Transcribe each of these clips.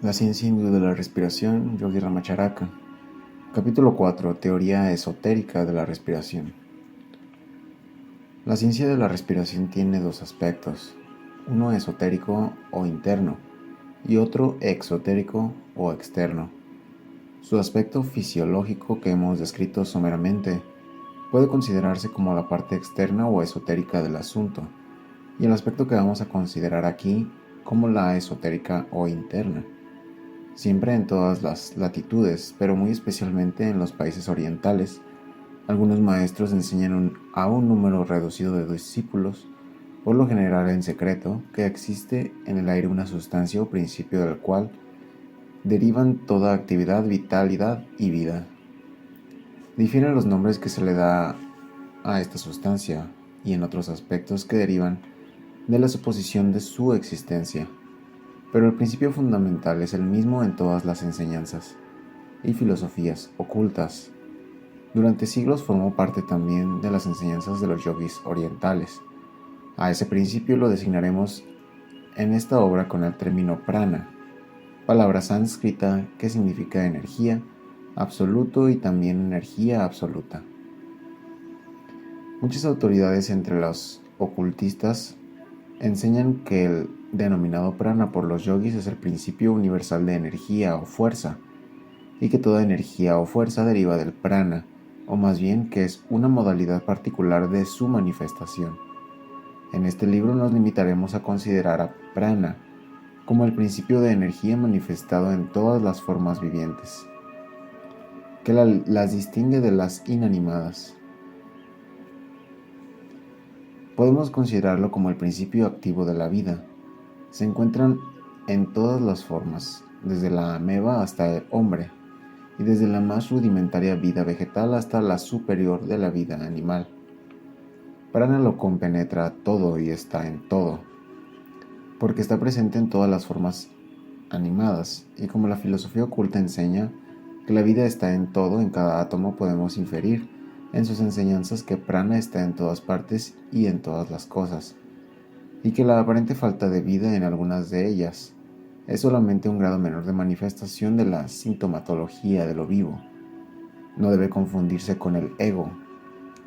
La ciencia hindú de la respiración, Yogi Ramacharaka. Capítulo 4. Teoría esotérica de la respiración. La ciencia de la respiración tiene dos aspectos, uno esotérico o interno y otro exotérico o externo. Su aspecto fisiológico que hemos descrito someramente puede considerarse como la parte externa o esotérica del asunto, y el aspecto que vamos a considerar aquí como la esotérica o interna. Siempre en todas las latitudes, pero muy especialmente en los países orientales, algunos maestros enseñan a un número reducido de discípulos, por lo general en secreto, que existe en el aire una sustancia o principio del cual derivan toda actividad, vitalidad y vida. Difieren los nombres que se le da a esta sustancia y en otros aspectos que derivan de la suposición de su existencia, pero el principio fundamental es el mismo en todas las enseñanzas y filosofías ocultas. Durante siglos formó parte también de las enseñanzas de los yogis orientales. A ese principio lo designaremos en esta obra con el término prana, palabra sánscrita que significa energía, absoluto y también energía absoluta. Muchas autoridades entre los ocultistas enseñan que el denominado prana por los yogis es el principio universal de energía o fuerza, y que toda energía o fuerza deriva del prana, o más bien que es una modalidad particular de su manifestación. En este libro nos limitaremos a considerar a prana como el principio de energía manifestado en todas las formas vivientes, que las distingue de las inanimadas. Podemos considerarlo como el principio activo de la vida. Se encuentran en todas las formas, desde la ameba hasta el hombre, y desde la más rudimentaria vida vegetal hasta la superior de la vida animal. Prana lo compenetra todo y está en todo, porque está presente en todas las formas animadas, y como la filosofía oculta enseña que la vida está en todo, en cada átomo, podemos inferir en sus enseñanzas que prana está en todas partes y en todas las cosas, y que la aparente falta de vida en algunas de ellas es solamente un grado menor de manifestación de la sintomatología de lo vivo. No debe confundirse con el ego,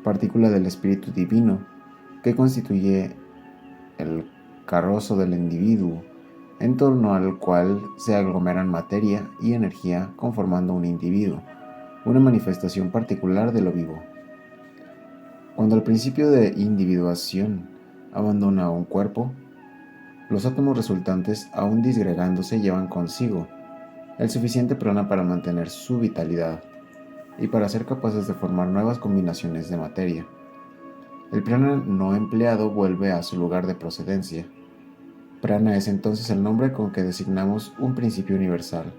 partícula del espíritu divino, que constituye el carrozo del individuo, en torno al cual se aglomeran materia y energía conformando un individuo, una manifestación particular de lo vivo. Cuando el principio de individuación abandona un cuerpo, los átomos resultantes, aún disgregándose, llevan consigo el suficiente prana para mantener su vitalidad y para ser capaces de formar nuevas combinaciones de materia. El prana no empleado vuelve a su lugar de procedencia. Prana es entonces el nombre con que designamos un principio universal,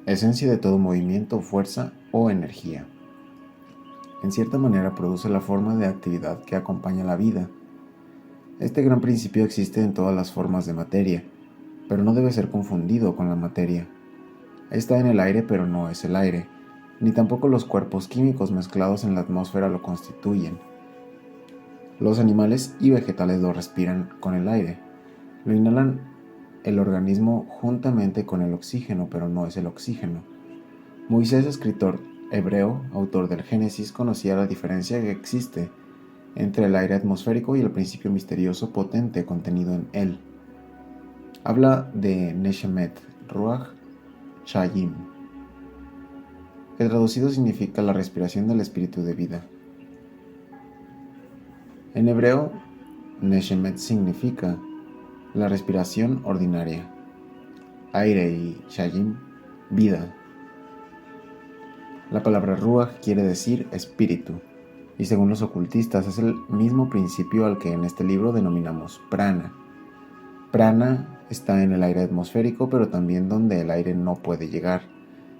esencia de todo movimiento, fuerza o energía. En cierta manera produce la forma de actividad que acompaña la vida. Este gran principio existe en todas las formas de materia, pero no debe ser confundido con la materia. Está en el aire, pero no es el aire, ni tampoco los cuerpos químicos mezclados en la atmósfera lo constituyen. Los animales y vegetales lo respiran con el aire, lo inhalan el organismo juntamente con el oxígeno, pero no es el oxígeno. Moisés, escritor hebreo, autor del Génesis, conocía la diferencia que existe entre el aire atmosférico y el principio misterioso potente contenido en él. Habla de Neshemet, Ruach, Chayim, que traducido significa la respiración del espíritu de vida. En hebreo, Neshemet significa la respiración ordinaria, aire, y Chayim, vida. La palabra Ruach quiere decir espíritu, y según los ocultistas es el mismo principio al que en este libro denominamos prana. Prana está en el aire atmosférico, pero también donde el aire no puede llegar.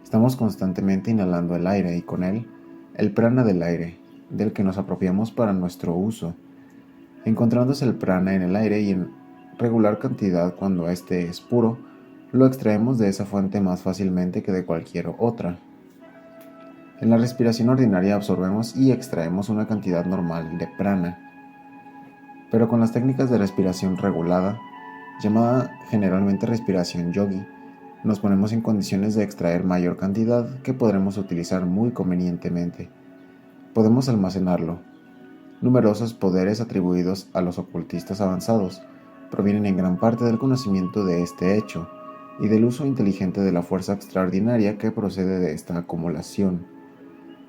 Estamos constantemente inhalando el aire y con él el prana del aire, del que nos apropiamos para nuestro uso. Encontrándose el prana en el aire y en regular cantidad cuando éste es puro, lo extraemos de esa fuente más fácilmente que de cualquier otra. En la respiración ordinaria absorbemos y extraemos una cantidad normal de prana, pero con las técnicas de respiración regulada llamada generalmente respiración yogi, nos ponemos en condiciones de extraer mayor cantidad que podremos utilizar muy convenientemente. Podemos almacenarlo. Numerosos poderes atribuidos a los ocultistas avanzados provienen en gran parte del conocimiento de este hecho y del uso inteligente de la fuerza extraordinaria que procede de esta acumulación.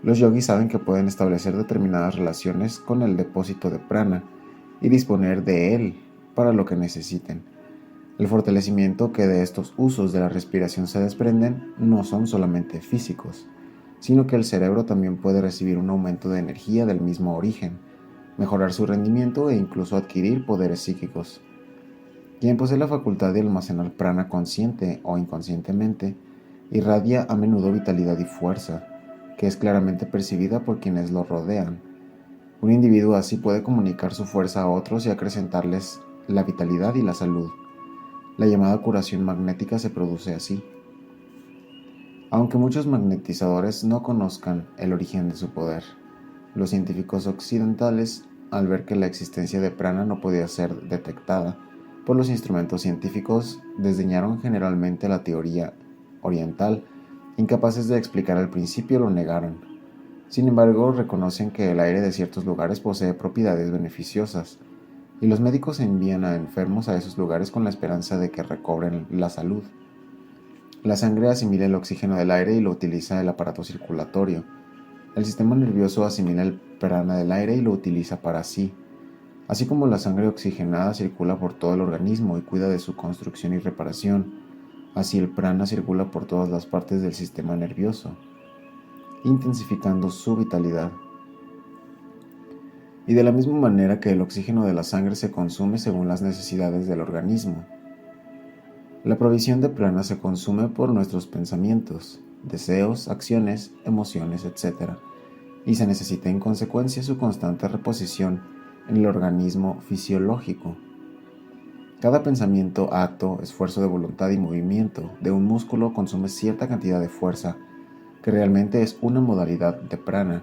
Los yogis saben que pueden establecer determinadas relaciones con el depósito de prana y disponer de él para lo que necesiten. El fortalecimiento que de estos usos de la respiración se desprenden no son solamente físicos, sino que el cerebro también puede recibir un aumento de energía del mismo origen, mejorar su rendimiento e incluso adquirir poderes psíquicos. Quien posee la facultad de almacenar prana consciente o inconscientemente, irradia a menudo vitalidad y fuerza, que es claramente percibida por quienes lo rodean. Un individuo así puede comunicar su fuerza a otros y acrecentarles la vitalidad y la salud. La llamada curación magnética se produce así. Aunque muchos magnetizadores no conozcan el origen de su poder, los científicos occidentales, al ver que la existencia de prana no podía ser detectada por los instrumentos científicos, desdeñaron generalmente la teoría oriental, incapaces de explicar al principio lo negaron. Sin embargo, reconocen que el aire de ciertos lugares posee propiedades beneficiosas, y los médicos envían a enfermos a esos lugares con la esperanza de que recobren la salud. La sangre asimila el oxígeno del aire y lo utiliza el aparato circulatorio. El sistema nervioso asimila el prana del aire y lo utiliza para sí. Así como la sangre oxigenada circula por todo el organismo y cuida de su construcción y reparación, así el prana circula por todas las partes del sistema nervioso, intensificando su vitalidad. Y de la misma manera que el oxígeno de la sangre se consume según las necesidades del organismo. La provisión de prana se consume por nuestros pensamientos, deseos, acciones, emociones, etc. Y se necesita en consecuencia su constante reposición en el organismo fisiológico. Cada pensamiento, acto, esfuerzo de voluntad y movimiento de un músculo consume cierta cantidad de fuerza, que realmente es una modalidad de prana.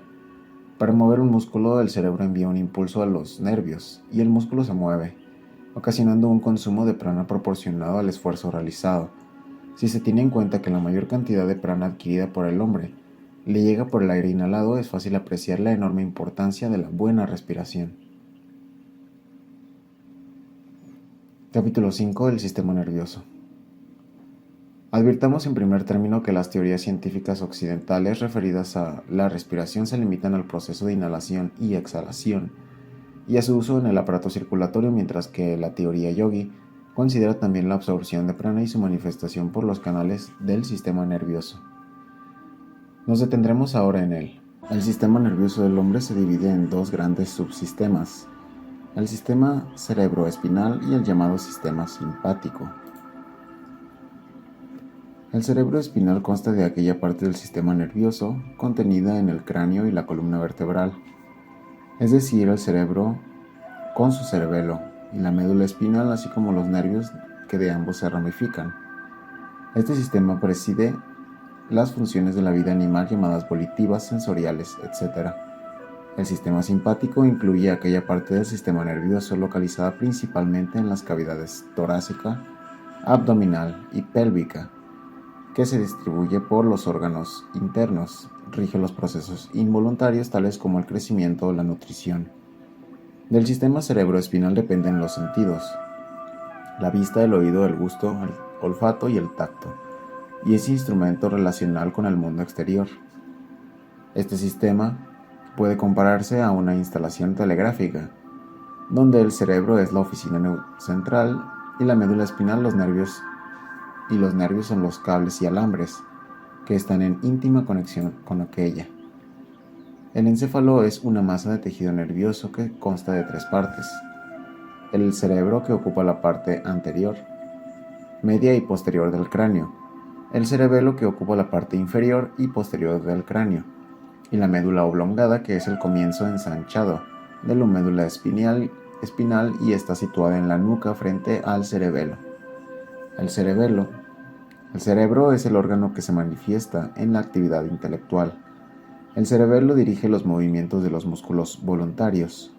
Para mover un músculo, el cerebro envía un impulso a los nervios y el músculo se mueve, ocasionando un consumo de prana proporcionado al esfuerzo realizado. Si se tiene en cuenta que la mayor cantidad de prana adquirida por el hombre le llega por el aire inhalado, es fácil apreciar la enorme importancia de la buena respiración. Capítulo 5 del sistema nervioso. Advirtamos en primer término que las teorías científicas occidentales referidas a la respiración se limitan al proceso de inhalación y exhalación y a su uso en el aparato circulatorio, mientras que la teoría yogi considera también la absorción de prana y su manifestación por los canales del sistema nervioso. Nos detendremos ahora en él. El sistema nervioso del hombre se divide en dos grandes subsistemas: el sistema cerebroespinal y el llamado sistema simpático. El cerebro espinal consta de aquella parte del sistema nervioso contenida en el cráneo y la columna vertebral, es decir, el cerebro con su cerebelo y la médula espinal, así como los nervios que de ambos se ramifican. Este sistema preside las funciones de la vida animal llamadas volitivas, sensoriales, etc. El sistema simpático incluye aquella parte del sistema nervioso localizada principalmente en las cavidades torácica, abdominal y pélvica, que se distribuye por los órganos internos, rige los procesos involuntarios tales como el crecimiento o la nutrición. Del sistema cerebroespinal dependen los sentidos: la vista, el oído, el gusto, el olfato y el tacto, y ese instrumento relacional con el mundo exterior. Este sistema puede compararse a una instalación telegráfica, donde el cerebro es la oficina central y la médula espinal los nervios son los cables y alambres que están en íntima conexión con aquella. El encéfalo es una masa de tejido nervioso que consta de tres partes: el cerebro, que ocupa la parte anterior, media y posterior del cráneo; el cerebelo, que ocupa la parte inferior y posterior del cráneo; y la médula oblongada, que es el comienzo ensanchado de la médula espinal y está situada en la nuca frente al cerebelo. El cerebro es el órgano que se manifiesta en la actividad intelectual. El cerebelo dirige los movimientos de los músculos voluntarios.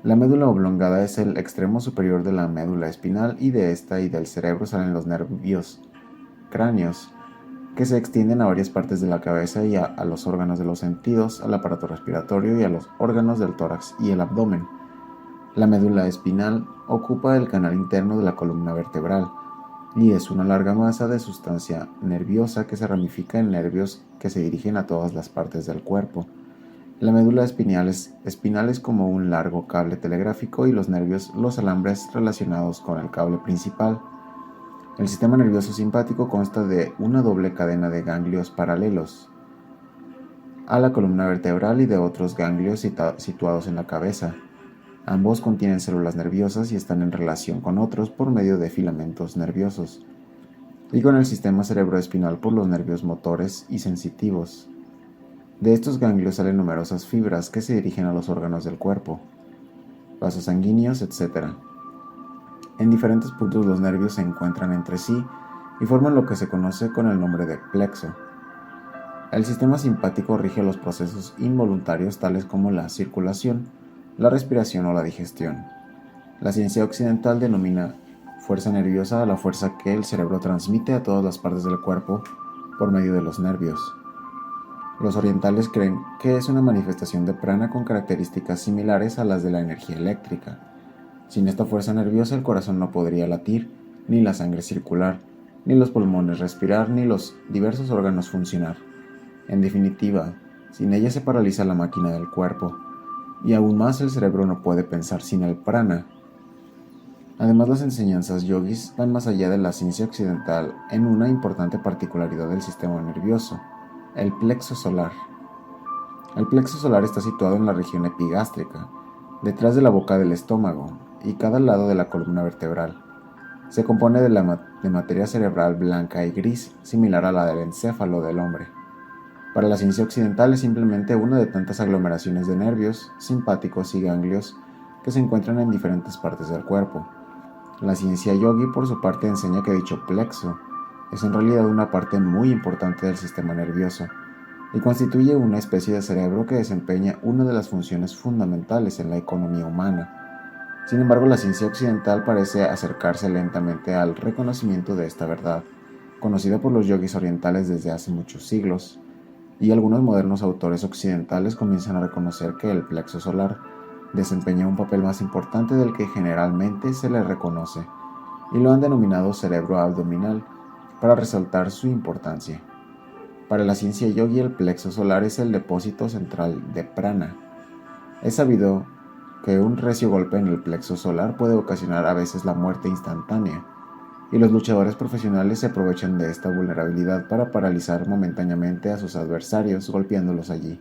La médula oblongada es el extremo superior de la médula espinal y de esta y del cerebro salen los nervios cráneos que se extienden a varias partes de la cabeza y a los órganos de los sentidos, al aparato respiratorio y a los órganos del tórax y el abdomen. La médula espinal ocupa el canal interno de la columna vertebral y es una larga masa de sustancia nerviosa que se ramifica en nervios que se dirigen a todas las partes del cuerpo. La médula espinal es como un largo cable telegráfico y los nervios los alambres relacionados con el cable principal. El sistema nervioso simpático consta de una doble cadena de ganglios paralelos a la columna vertebral y de otros ganglios situados en la cabeza. Ambos contienen células nerviosas y están en relación con otros por medio de filamentos nerviosos, y con el sistema cerebroespinal por los nervios motores y sensitivos. De estos ganglios salen numerosas fibras que se dirigen a los órganos del cuerpo, vasos sanguíneos, etc. En diferentes puntos los nervios se encuentran entre sí y forman lo que se conoce con el nombre de plexo. El sistema simpático rige los procesos involuntarios tales como la circulación, la respiración o la digestión. La ciencia occidental denomina fuerza nerviosa a la fuerza que el cerebro transmite a todas las partes del cuerpo por medio de los nervios. Los orientales creen que es una manifestación de prana con características similares a las de la energía eléctrica. Sin esta fuerza nerviosa el corazón no podría latir, ni la sangre circular, ni los pulmones respirar, ni los diversos órganos funcionar. En definitiva, sin ella se paraliza la máquina del cuerpo, y aún más el cerebro no puede pensar sin el prana. Además, las enseñanzas yogis van más allá de la ciencia occidental en una importante particularidad del sistema nervioso, el plexo solar. El plexo solar está situado en la región epigástrica, detrás de la boca del estómago y cada lado de la columna vertebral. Se compone de materia cerebral blanca y gris, similar a la del encéfalo del hombre. Para la ciencia occidental es simplemente una de tantas aglomeraciones de nervios, simpáticos y ganglios que se encuentran en diferentes partes del cuerpo. La ciencia yogi, por su parte, enseña que dicho plexo es en realidad una parte muy importante del sistema nervioso y constituye una especie de cerebro que desempeña una de las funciones fundamentales en la economía humana. Sin embargo, la ciencia occidental parece acercarse lentamente al reconocimiento de esta verdad, conocida por los yogis orientales desde hace muchos siglos, y algunos modernos autores occidentales comienzan a reconocer que el plexo solar desempeña un papel más importante del que generalmente se le reconoce, y lo han denominado cerebro abdominal, para resaltar su importancia. Para la ciencia yogi, el plexo solar es el depósito central de prana. Es sabido que un recio golpe en el plexo solar puede ocasionar a veces la muerte instantánea, y los luchadores profesionales se aprovechan de esta vulnerabilidad para paralizar momentáneamente a sus adversarios golpeándolos allí.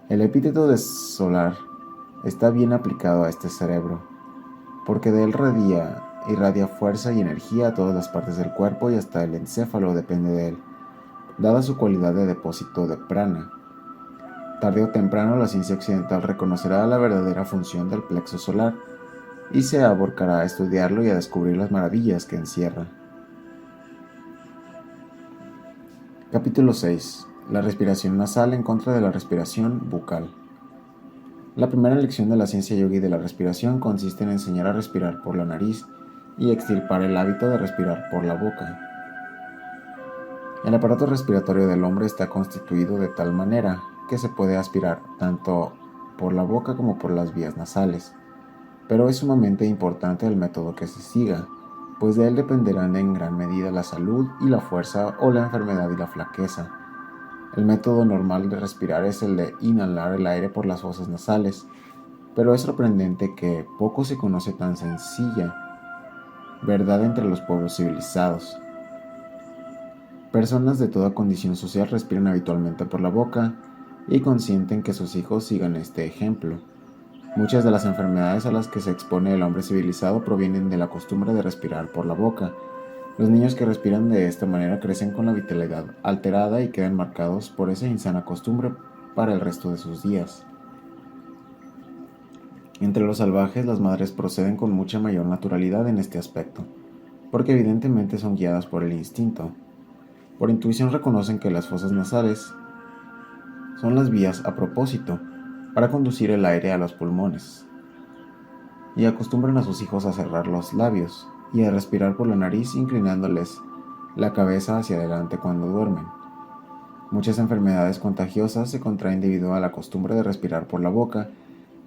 El epíteto de solar está bien aplicado a este cerebro, porque de él irradia fuerza y energía a todas las partes del cuerpo y hasta el encéfalo depende de él, dada su cualidad de depósito de prana. Tarde o temprano la ciencia occidental reconocerá la verdadera función del plexo solar y se aborcará a estudiarlo y a descubrir las maravillas que encierra. Capítulo 6. La respiración nasal en contra de la respiración bucal. La primera lección de la ciencia yogi de la respiración consiste en enseñar a respirar por la nariz y extirpar el hábito de respirar por la boca. El aparato respiratorio del hombre está constituido de tal manera que se puede aspirar tanto por la boca como por las vías nasales, pero es sumamente importante el método que se siga, pues de él dependerán en gran medida la salud y la fuerza o la enfermedad y la flaqueza. El método normal de respirar es el de inhalar el aire por las fosas nasales, pero es sorprendente que poco se conoce tan sencilla verdad entre los pueblos civilizados. Personas de toda condición social respiran habitualmente por la boca y consienten que sus hijos sigan este ejemplo. Muchas de las enfermedades a las que se expone el hombre civilizado provienen de la costumbre de respirar por la boca. Los niños que respiran de esta manera crecen con la vitalidad alterada y quedan marcados por esa insana costumbre para el resto de sus días. Entre los salvajes, las madres proceden con mucha mayor naturalidad en este aspecto, porque evidentemente son guiadas por el instinto. Por intuición reconocen que las fosas nasales son las vías a propósito para conducir el aire a los pulmones. y acostumbran a sus hijos a cerrar los labios y a respirar por la nariz inclinándoles la cabeza hacia adelante cuando duermen. Muchas enfermedades contagiosas se contraen debido a la costumbre de respirar por la boca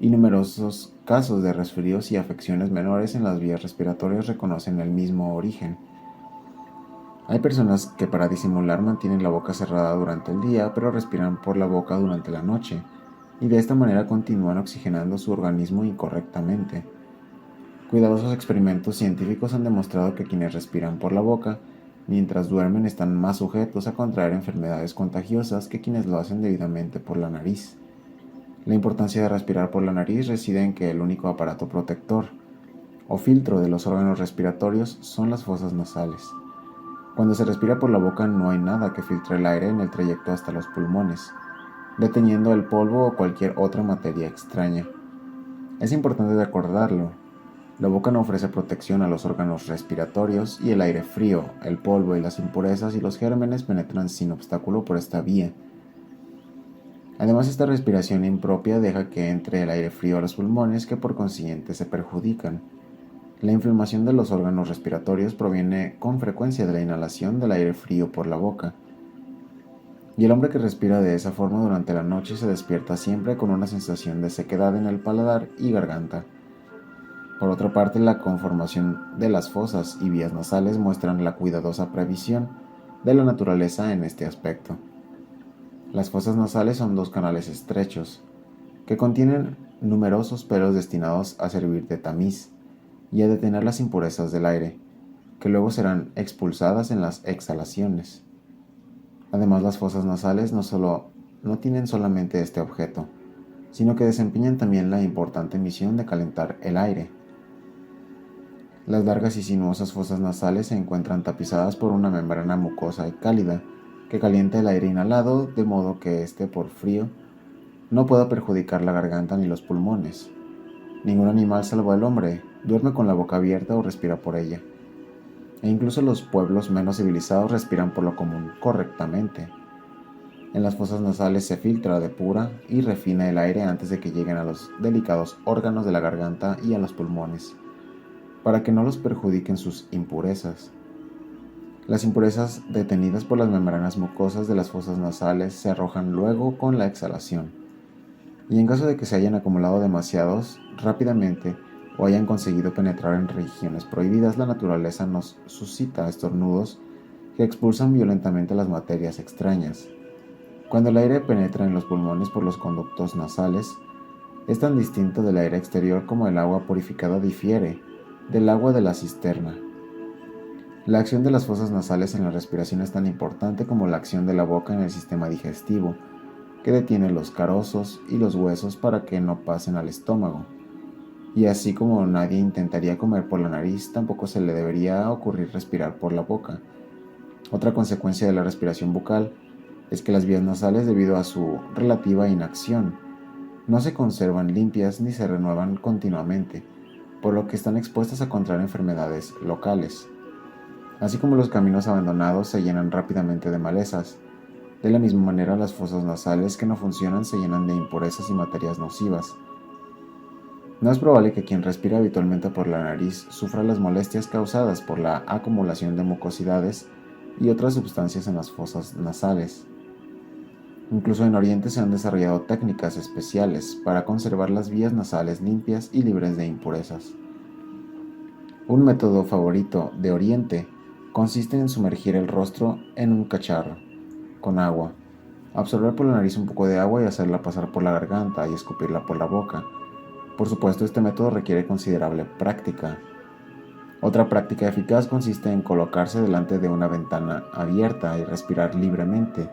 y numerosos casos de resfríos y afecciones menores en las vías respiratorias reconocen el mismo origen. Hay personas que para disimular mantienen la boca cerrada durante el día, pero respiran por la boca durante la noche, y de esta manera continúan oxigenando su organismo incorrectamente. Cuidadosos experimentos científicos han demostrado que quienes respiran por la boca mientras duermen están más sujetos a contraer enfermedades contagiosas que quienes lo hacen debidamente por la nariz. La importancia de respirar por la nariz reside en que el único aparato protector o filtro de los órganos respiratorios son las fosas nasales. Cuando se respira por la boca no hay nada que filtre el aire en el trayecto hasta los pulmones, deteniendo el polvo o cualquier otra materia extraña. Es importante recordarlo. La boca no ofrece protección a los órganos respiratorios y el aire frío, el polvo y las impurezas y los gérmenes penetran sin obstáculo por esta vía. Además, esta respiración impropia deja que entre el aire frío a los pulmones que por consiguiente se perjudican. La inflamación de los órganos respiratorios proviene con frecuencia de la inhalación del aire frío por la boca. Y el hombre que respira de esa forma durante la noche se despierta siempre con una sensación de sequedad en el paladar y garganta. Por otra parte, la conformación de las fosas y vías nasales muestran la cuidadosa previsión de la naturaleza en este aspecto. Las fosas nasales son dos canales estrechos, que contienen numerosos pelos destinados a servir de tamiz y a detener las impurezas del aire, que luego serán expulsadas en las exhalaciones. Además, las fosas nasales no tienen solamente este objeto, sino que desempeñan también la importante misión de calentar el aire. Las largas y sinuosas fosas nasales se encuentran tapizadas por una membrana mucosa y cálida que calienta el aire inhalado de modo que éste, por frío, no pueda perjudicar la garganta ni los pulmones. Ningún animal salvo el hombre duerme con la boca abierta o respira por ella. E incluso los pueblos menos civilizados respiran por lo común correctamente. En las fosas nasales se filtra, depura y refina el aire antes de que lleguen a los delicados órganos de la garganta y a los pulmones, para que no los perjudiquen sus impurezas. Las impurezas detenidas por las membranas mucosas de las fosas nasales se arrojan luego con la exhalación, y en caso de que se hayan acumulado demasiados rápidamente o hayan conseguido penetrar en regiones prohibidas, la naturaleza nos suscita estornudos que expulsan violentamente las materias extrañas. Cuando el aire penetra en los pulmones por los conductos nasales, es tan distinto del aire exterior como el agua purificada difiere del agua de la cisterna. La acción de las fosas nasales en la respiración es tan importante como la acción de la boca en el sistema digestivo, que detiene los carozos y los huesos para que no pasen al estómago. Y así como nadie intentaría comer por la nariz, tampoco se le debería ocurrir respirar por la boca. Otra consecuencia de la respiración bucal es que las vías nasales, debido a su relativa inacción, no se conservan limpias ni se renuevan continuamente, por lo que están expuestas a contraer enfermedades locales. Así como los caminos abandonados se llenan rápidamente de malezas, de la misma manera las fosas nasales que no funcionan se llenan de impurezas y materias nocivas. No es probable que quien respira habitualmente por la nariz sufra las molestias causadas por la acumulación de mucosidades y otras sustancias en las fosas nasales. Incluso en Oriente se han desarrollado técnicas especiales para conservar las vías nasales limpias y libres de impurezas. Un método favorito de Oriente consiste en sumergir el rostro en un cacharro con agua, absorber por la nariz un poco de agua y hacerla pasar por la garganta y escupirla por la boca. Por supuesto, este método requiere considerable práctica. Otra práctica eficaz consiste en colocarse delante de una ventana abierta y respirar libremente,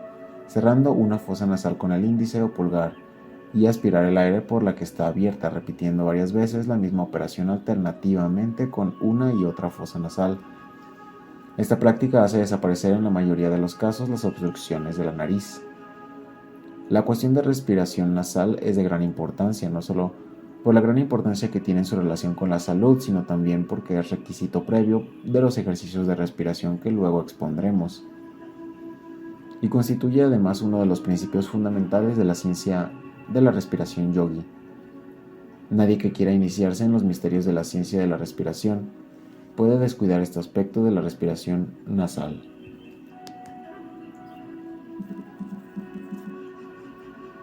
cerrando una fosa nasal con el índice o pulgar y aspirar el aire por la que está abierta, repitiendo varias veces la misma operación alternativamente con una y otra fosa nasal. Esta práctica hace desaparecer en la mayoría de los casos las obstrucciones de la nariz. La cuestión de respiración nasal es de gran importancia, no solo por la gran importancia que tiene en su relación con la salud, sino también porque es requisito previo de los ejercicios de respiración que luego expondremos, y constituye además uno de los principios fundamentales de la ciencia de la respiración yogi. Nadie que quiera iniciarse en los misterios de la ciencia de la respiración puede descuidar este aspecto de la respiración nasal.